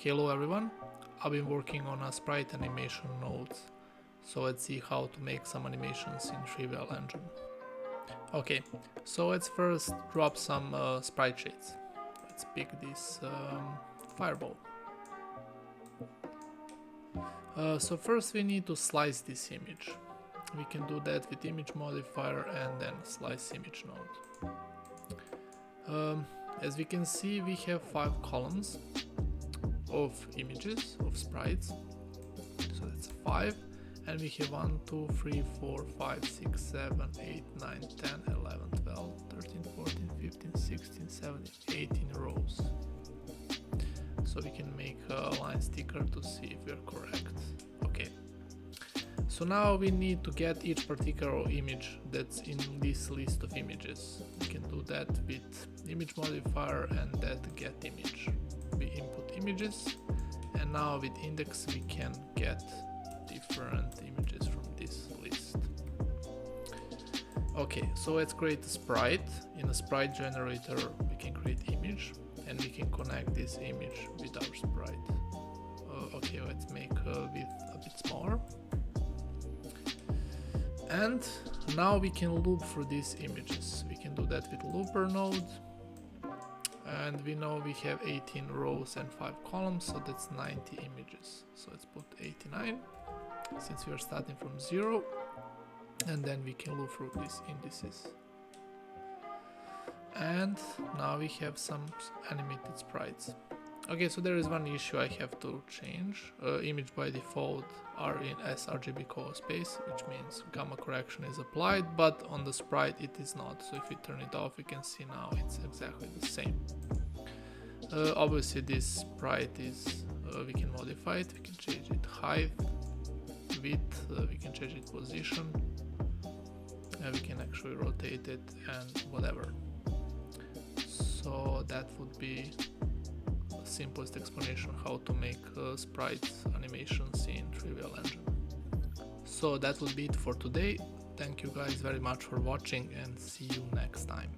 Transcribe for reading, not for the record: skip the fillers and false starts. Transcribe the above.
Hello everyone, I've been working on a Sprite animation nodes, so let's see how to make some animations in Trivial Engine. Okay, so let's first drop some sprite shades. Let's pick this fireball. So first we need to slice this image. We can do that with image modifier and then slice image node. As we can see, we have 5 columns of images, of sprites, so that's 5, and we have 1, 2, 3, 4, 5, 6, 7, 8, 9, 10, 11, 12, 13, 14, 15, 16, 17, 18 rows. So we can make a line sticker to see if we're correct. Okay. So now we need to get each particular image that's in this list of images. We can do that with image modifier and that get image. We input images, and now with index we can get different images from this list. Okay, so let's create a sprite. In a sprite generator we can create image and we can connect this image with our sprite. Okay, let's make width a bit smaller. And now we can loop through these images. We can do that with looper node. And we know we have 18 rows and 5 columns, so that's 90 images. So let's put 89, since we are starting from 0. And then we can loop through these indices. And now we have some animated sprites. Okay, so there is one issue I have to change. Image by default are in sRGB color space, which means gamma correction is applied, but on the sprite it is not. So if we turn it off, we can see now it's exactly the same. Obviously this sprite is, we can modify it, we can change it height, width, we can change it position, we can actually rotate it and whatever. So that would be the simplest explanation how to make sprite animations in Trivial Engine. So that would be it for today. Thank you guys very much for watching and see you next time.